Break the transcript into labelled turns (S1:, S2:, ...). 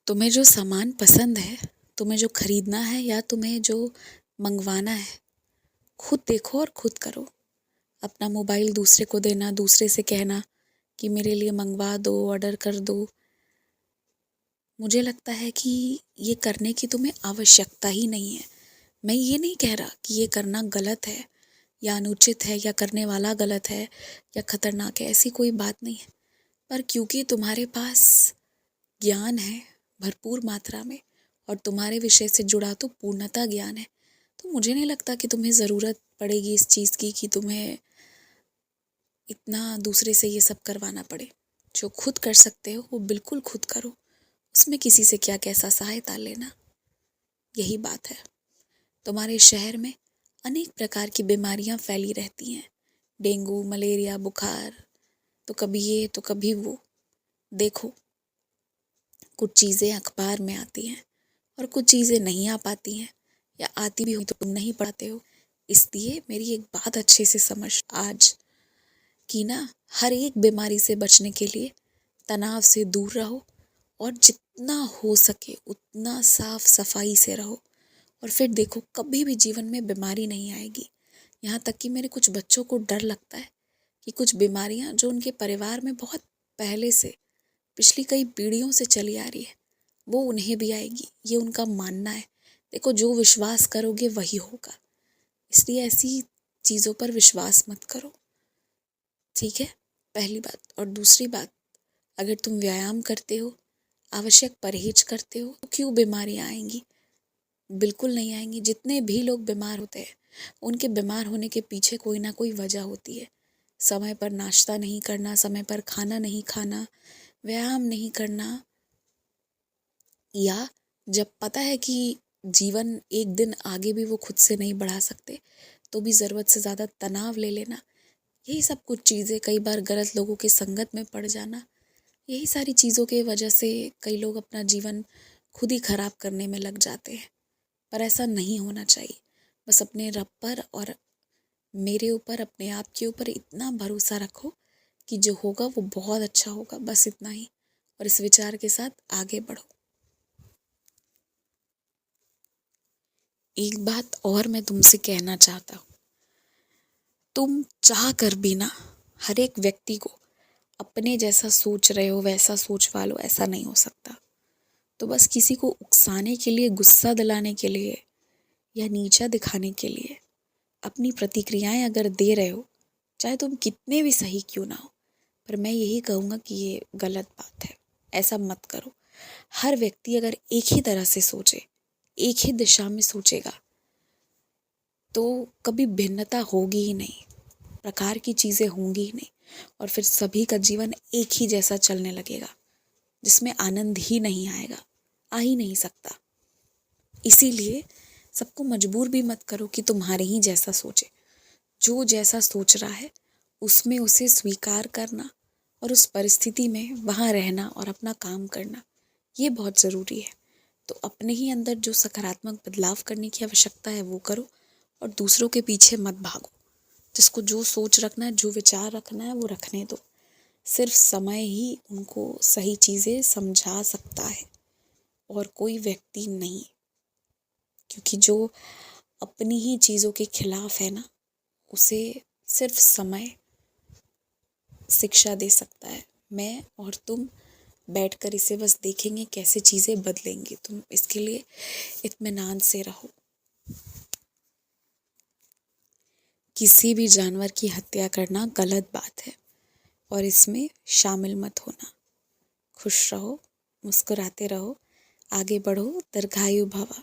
S1: तुम्हें जो सामान पसंद है, तुम्हें जो खरीदना है या तुम्हें जो मंगवाना है, खुद देखो और खुद करो। अपना मोबाइल दूसरे को देना, दूसरे से कहना कि मेरे लिए मंगवा दो, ऑर्डर कर दो, मुझे लगता है कि ये करने की तुम्हें आवश्यकता ही नहीं है। मैं ये नहीं कह रहा कि ये करना गलत है या अनुचित है या करने वाला गलत है या खतरनाक है, ऐसी कोई बात नहीं है। पर क्योंकि तुम्हारे पास ज्ञान है भरपूर मात्रा में और तुम्हारे विषय से जुड़ा तो पूर्णतः ज्ञान है, तो मुझे नहीं लगता कि तुम्हें ज़रूरत पड़ेगी इस चीज़ की कि तुम्हें इतना दूसरे से ये सब करवाना पड़े। जो खुद कर सकते हो वो बिल्कुल खुद करो, उसमें किसी से क्या कैसा सहायता लेना। यही बात है। तुम्हारे शहर में अनेक प्रकार की बीमारियां फैली रहती हैं, डेंगू, मलेरिया, बुखार, तो कभी ये तो कभी वो। देखो, कुछ चीज़ें अखबार में आती हैं और कुछ चीज़ें नहीं आ पाती हैं, या आती भी हुई तो तुम नहीं पढ़ते हो। इसलिए मेरी एक बात अच्छे से समझ आज कि ना, हर एक बीमारी से बचने के लिए तनाव से दूर रहो और जितना हो सके उतना साफ सफाई से रहो, और फिर देखो कभी भी जीवन में बीमारी नहीं आएगी। यहाँ तक कि मेरे कुछ बच्चों को डर लगता है कि कुछ बीमारियाँ जो उनके परिवार में बहुत पहले से, पिछली कई पीढ़ियों से चली आ रही है, वो उन्हें भी आएगी, ये उनका मानना है। देखो, जो विश्वास करोगे वही होगा, इसलिए ऐसी चीज़ों पर विश्वास मत करो, ठीक है? पहली बात। और दूसरी बात, अगर तुम व्यायाम करते हो, आवश्यक परहेज करते हो, तो क्यों बीमारियां आएंगी? बिल्कुल नहीं आएंगी। जितने भी लोग बीमार होते हैं, उनके बीमार होने के पीछे कोई ना कोई वजह होती है। समय पर नाश्ता नहीं करना, समय पर खाना नहीं खाना, व्यायाम नहीं करना, या जब पता है कि जीवन एक दिन आगे भी वो खुद से नहीं बढ़ा सकते, तो भी ज़रूरत से ज़्यादा तनाव ले लेना। यही सब कुछ चीज़ें, कई बार गलत लोगों की संगत में पड़ जाना, यही सारी चीज़ों के वजह से कई लोग अपना जीवन खुद ही खराब करने में लग जाते हैं। पर ऐसा नहीं होना चाहिए। बस अपने रब पर और मेरे ऊपर, अपने आप के ऊपर इतना भरोसा रखो कि जो होगा वो बहुत अच्छा होगा, बस इतना ही। और इस विचार के साथ आगे बढ़ो। एक बात और मैं तुमसे कहना चाहता हूँ, तुम चाह कर भी ना हर एक व्यक्ति को अपने जैसा सोच रहे हो वैसा सोच वालो, ऐसा नहीं हो सकता। तो बस किसी को उकसाने के लिए, गुस्सा दिलाने के लिए या नीचा दिखाने के लिए अपनी प्रतिक्रियाएं अगर दे रहे हो, चाहे तुम कितने भी सही क्यों ना हो, पर मैं यही कहूँगा कि ये गलत बात है। ऐसा मत करो। हर व्यक्ति अगर एक ही तरह से सोचे, एक ही दिशा में सोचेगा, तो कभी भिन्नता होगी ही नहीं, प्रकार की चीज़ें होंगी ही नहीं, और फिर सभी का जीवन एक ही जैसा चलने लगेगा, जिसमें आनंद ही नहीं आएगा, आ ही नहीं सकता। इसीलिए सबको मजबूर भी मत करो कि तुम्हारे ही जैसा सोचे। जो जैसा सोच रहा है उसमें उसे स्वीकार करना और उस परिस्थिति में वहाँ रहना और अपना काम करना, ये बहुत ज़रूरी है। तो अपने ही अंदर जो सकारात्मक बदलाव करने की आवश्यकता है वो करो, और दूसरों के पीछे मत भागो। जिसको जो सोच रखना है, जो विचार रखना है, वो रखने दो। सिर्फ समय ही उनको सही चीज़ें समझा सकता है और कोई व्यक्ति नहीं। क्योंकि जो अपनी ही चीज़ों के खिलाफ है ना, उसे सिर्फ समय शिक्षा दे सकता है। मैं और तुम बैठकर इसे बस देखेंगे कैसे चीज़ें बदलेंगी। तुम इसके लिए इत्मीनान से रहो। किसी भी जानवर की हत्या करना गलत बात है और इसमें शामिल मत होना। खुश रहो, मुस्कुराते रहो, आगे बढ़ो, दीर्घायु भव।